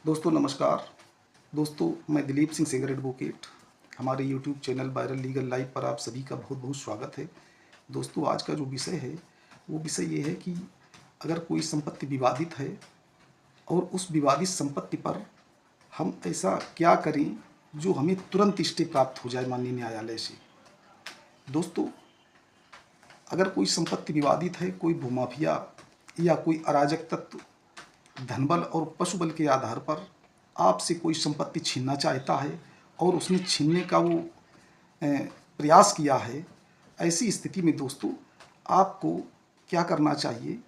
दोस्तों नमस्कार। दोस्तों मैं दिलीप सिंह सेगर एडवोकेट। हमारे YouTube channel viral legal live पर आप सभी का बहुत बहुत स्वागत है। दोस्तों आज का जो विषय है वो विषय ये है कि अगर कोई संपत्ति विवादित है और उस विवादित संपत्ति पर हम ऐसा क्या करें जो हमें तुरंत स्टे प्राप्त हो जाए माननीय न्यायालय से। दोस्तों अगर कोई संपत्ति विवादित है, कोई भूमाफिया या कोई अराजक तत्व धनबल और पशुबल के आधार पर आपसे कोई संपत्ति छीनना चाहता है और उसने छीनने का वो प्रयास किया है, ऐसी स्थिति में दोस्तों आपको क्या करना चाहिए।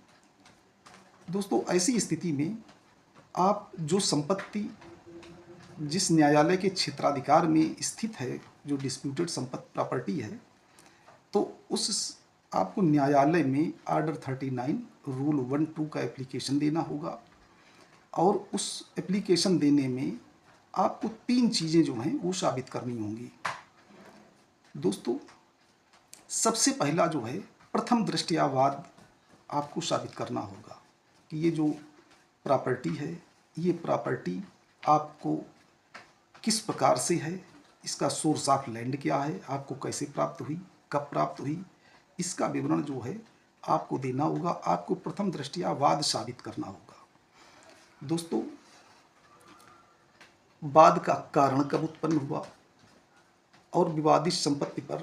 दोस्तों ऐसी स्थिति में आप जो संपत्ति जिस न्यायालय के क्षेत्राधिकार में स्थित है, जो डिस्प्यूटेड संपत्ति प्रॉपर्टी है, तो उस आपको न्यायालय में आर्डर 39 रूल 1-2 का एप्लीकेशन देना होगा। और उस एप्लीकेशन देने में आपको 3 चीज़ें जो हैं वो साबित करनी होंगी। दोस्तों सबसे पहला जो है प्रथम दृष्टयावाद आपको साबित करना होगा कि ये जो प्रॉपर्टी है, ये प्रॉपर्टी आपको किस प्रकार से है, इसका सोर्स ऑफ लैंड क्या है, आपको कैसे प्राप्त हुई, कब प्राप्त हुई, इसका विवरण जो है आपको देना होगा। आपको प्रथम दृष्टयावाद साबित करना होगा। दोस्तों वाद का कारण कब उत्पन्न हुआ और विवादित संपत्ति पर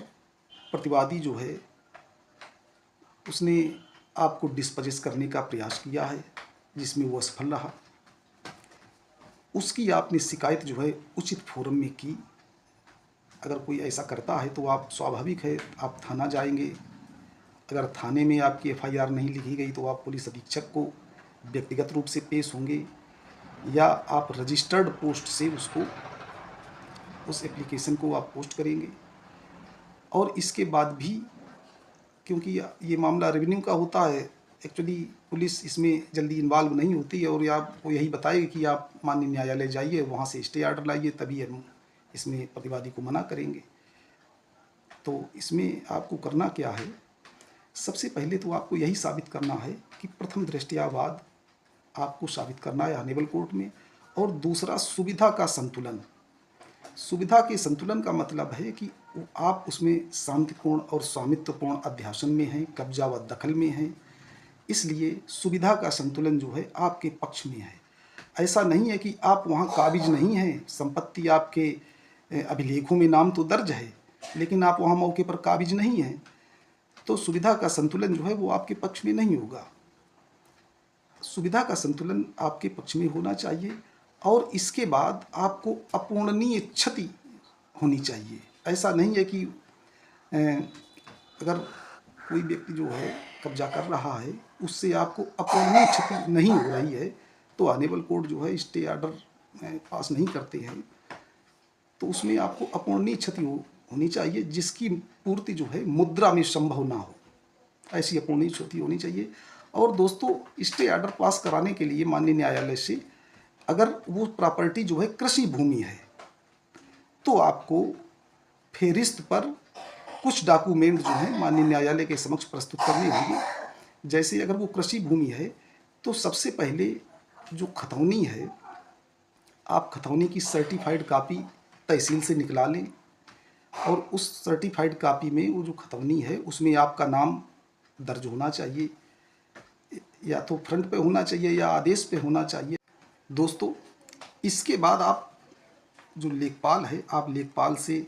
प्रतिवादी जो है उसने आपको डिस्पजेस करने का प्रयास किया है जिसमें वो असफल रहा, उसकी आपने शिकायत जो है उचित फोरम में की। अगर कोई ऐसा करता है तो आप स्वाभाविक है आप थाना जाएंगे। अगर थाने में आपकी FIR नहीं लिखी गई तो आप पुलिस अधीक्षक को व्यक्तिगत रूप से पेश होंगे या आप रजिस्टर्ड पोस्ट से उसको उस एप्लीकेशन को आप पोस्ट करेंगे। और इसके बाद भी क्योंकि ये मामला रेवेन्यू का होता है, एक्चुअली पुलिस इसमें जल्दी इन्वॉल्व नहीं होती है और आपको यही बताएगी कि आप माननीय न्यायालय जाइए, वहाँ से स्टे ऑर्डर लाइए, तभी हम इसमें प्रतिवादी को मना करेंगे। तो इसमें आपको करना क्या है, सबसे पहले तो आपको यही साबित करना है कि प्रथम दृष्टयावाद आपको साबित करना है ऑनेबल कोर्ट में। और दूसरा सुविधा का संतुलन। सुविधा के संतुलन का मतलब है कि आप उसमें शांतिपूर्ण और स्वामित्वपूर्ण अध्यासन में हैं, कब्जा व दखल में हैं, इसलिए सुविधा का संतुलन जो है आपके पक्ष में है। ऐसा नहीं है कि आप वहाँ काबिज नहीं हैं, संपत्ति आपके अभिलेखों में नाम तो दर्ज है लेकिन आप वहाँ मौके पर काबिज नहीं हैं, तो सुविधा का संतुलन जो है वो आपके पक्ष में नहीं होगा। सुविधा का संतुलन आपके पक्ष में होना चाहिए और इसके बाद आपको अपूर्णनीय क्षति होनी चाहिए। ऐसा नहीं है कि अगर कोई व्यक्ति जो है कब्जा कर रहा है उससे आपको अपूर्णनीय क्षति नहीं हो रही है तो ऑनेबल कोर्ट जो है स्टे ऑर्डर पास नहीं करते हैं, तो उसमें आपको अपूर्णनीय क्षति होनी चाहिए जिसकी पूर्ति जो है मुद्रा में संभव ना हो, ऐसी अपूर्णनीय क्षति होनी चाहिए। और दोस्तों स्टे ऑर्डर पास कराने के लिए माननीय न्यायालय से अगर वो प्रॉपर्टी जो है कृषि भूमि है तो आपको फेरिस्त पर कुछ डॉक्यूमेंट जो है माननीय न्यायालय के समक्ष प्रस्तुत करने होंगे। जैसे अगर वो कृषि भूमि है तो सबसे पहले जो खतौनी है, आप खतौनी की सर्टिफाइड कॉपी तहसील से निकला लें और उस सर्टिफाइड कॉपी में वो जो खतौनी है उसमें आपका नाम दर्ज होना चाहिए, या तो फ्रंट पे होना चाहिए या आदेश पे होना चाहिए। दोस्तों इसके बाद आप जो लेखपाल है, आप लेखपाल से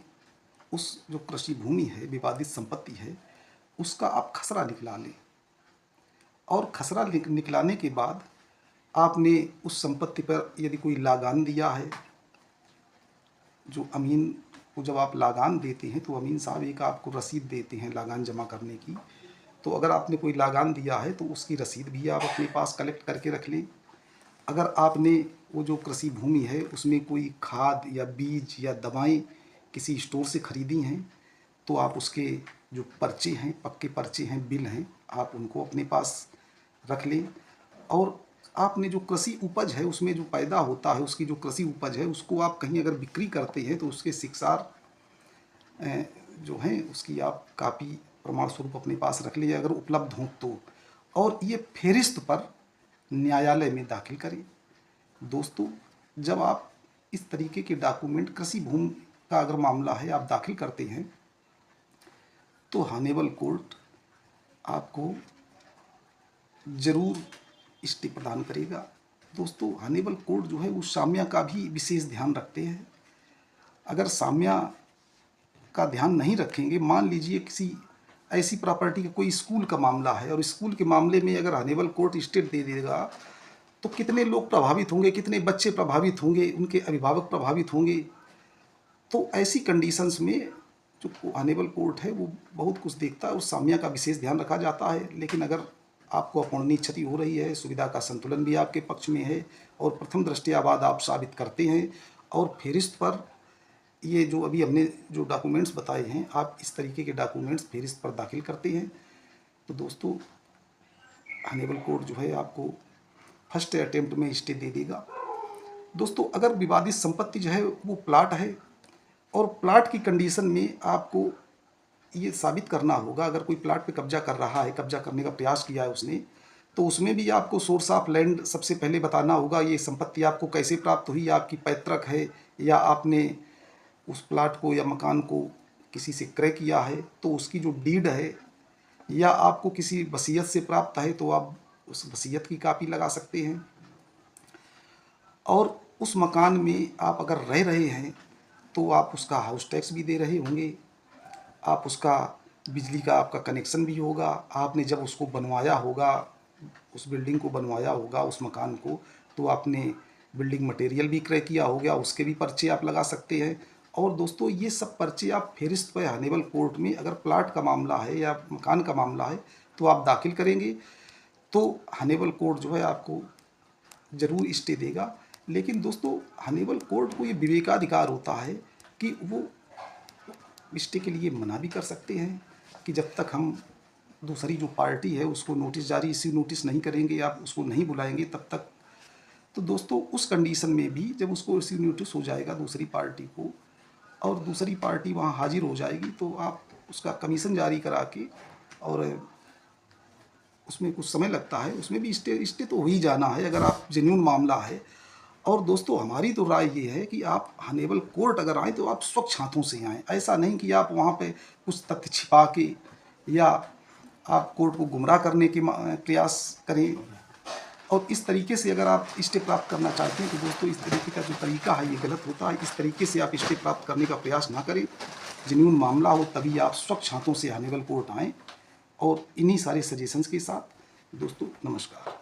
उस जो कृषि भूमि है, विवादित संपत्ति है, उसका आप खसरा निकला लें। और खसरा निकलाने के बाद आपने उस संपत्ति पर यदि कोई लागान दिया है, जो अमीन को जब आप लागान देते हैं तो अमीन साहब एक आपको रसीद देते हैं लागान जमा करने की, तो अगर आपने कोई लागान दिया है तो उसकी रसीद भी आप अपने पास कलेक्ट करके रख लें। अगर आपने वो जो कृषि भूमि है उसमें कोई खाद या बीज या दवाएं किसी स्टोर से ख़रीदी हैं तो आप उसके जो पर्चे हैं, पक्के पर्चे हैं, बिल हैं, आप उनको अपने पास रख लें। और आपने जो कृषि उपज है उसमें जो पैदा होता है, उसकी जो कृषि उपज है उसको आप कहीं अगर बिक्री करते हैं तो उसके शिक्षार जो हैं उसकी आप कापी प्रमाण स्वरूप अपने पास रख लीजिए अगर उपलब्ध हो तो, और ये फेरिस्त पर न्यायालय में दाखिल करें। दोस्तों जब आप इस तरीके के डॉक्यूमेंट कृषि भूमि का अगर मामला है आप दाखिल करते हैं तो हॉनेबल कोर्ट आपको ज़रूर स्टे प्रदान करेगा। दोस्तों, हॉनेबल कोर्ट जो है वो साम्या का भी विशेष ध्यान रखते हैं। अगर साम्या का ध्यान नहीं रखेंगे, मान लीजिए किसी ऐसी प्रॉपर्टी का कोई स्कूल का मामला है और स्कूल के मामले में अगर हॉनेबल कोर्ट स्टे दे देगा तो कितने लोग प्रभावित होंगे, कितने बच्चे प्रभावित होंगे, उनके अभिभावक प्रभावित होंगे। तो ऐसी कंडीशंस में जो हॉनेबल कोर्ट है वो बहुत कुछ देखता है, उस साम्या का विशेष ध्यान रखा जाता है। लेकिन अगर आपको अपूरणीय क्षति हो रही है, सुविधा का संतुलन भी आपके पक्ष में है और प्रथम दृष्टया बाद आप साबित करते हैं और फेरिस्त पर ये जो अभी हमने जो डॉक्यूमेंट्स बताए हैं, आप इस तरीके के डॉक्यूमेंट्स फेरिस्त पर दाखिल करते हैं तो दोस्तों हॉनेबल कोर्ट जो है आपको फर्स्ट अटेम्प्ट में स्टे दे देगा। दोस्तों, अगर विवादित संपत्ति जो है वो प्लाट है और प्लाट की कंडीशन में आपको ये साबित करना होगा, अगर कोई प्लाट पे कब्जा कर रहा है, कब्जा करने का प्रयास किया है उसने, तो उसमें भी आपको सोर्स ऑफ लैंड सबसे पहले बताना होगा। ये संपत्ति आपको कैसे प्राप्त हुई, आपकी पैतृक है या आपने उस प्लाट को या मकान को किसी से क्रय किया है तो उसकी जो डीड है, या आपको किसी वसीयत से प्राप्त है तो आप उस वसीयत की कापी लगा सकते हैं। और उस मकान में आप अगर रह रहे हैं तो आप उसका हाउस टैक्स भी दे रहे होंगे, आप उसका बिजली का आपका कनेक्शन भी होगा, आपने जब उसको बनवाया होगा, उस बिल्डिंग को बनवाया होगा, उस मकान को, तो आपने बिल्डिंग मटेरियल भी क्रय किया हो गया, उसके भी पर्चे आप लगा सकते हैं। और दोस्तों, ये सब पर्चे आप फेरिस्त पर हॉनेबल कोर्ट में अगर प्लाट का मामला है या मकान का मामला है तो आप दाखिल करेंगे तो हॉनेबल कोर्ट जो है आपको ज़रूर स्टे देगा। लेकिन दोस्तों, हॉनेबल कोर्ट को ये विवेकाधिकार होता है कि वो स्टे के लिए मना भी कर सकते हैं कि जब तक हम दूसरी जो पार्टी है उसको नोटिस जारी इसी नोटिस नहीं करेंगे, आप उसको नहीं बुलाएंगे तब तक। तो दोस्तों, उस कंडीशन में भी जब उसको इसी नोटिस हो जाएगा दूसरी पार्टी को और दूसरी पार्टी वहाँ हाजिर हो जाएगी तो आप उसका कमीशन जारी करा के, और उसमें कुछ समय लगता है, उसमें भी स्टे तो हो ही जाना है अगर आप जेन्युइन मामला है। और दोस्तों, हमारी तो राय ये है कि आप हॉनेबल कोर्ट अगर आएँ तो आप स्वच्छ हाथों से आएँ, ऐसा नहीं कि आप वहाँ पे कुछ तथ्य छिपा के या आप कोर्ट को गुमराह करने के प्रयास करें। और इस तरीके से अगर आप स्टे प्राप्त करना चाहते हैं तो दोस्तों, इस तरीके का जो तरीका है ये गलत होता है। इस तरीके से आप स्टे प्राप्त करने का प्रयास ना करें। जेन्युइन मामला हो तभी आप स्वच्छ हाथों से हॉनेबल कोर्ट आएँ। और इन्हीं सारे सजेशंस के साथ दोस्तों, नमस्कार।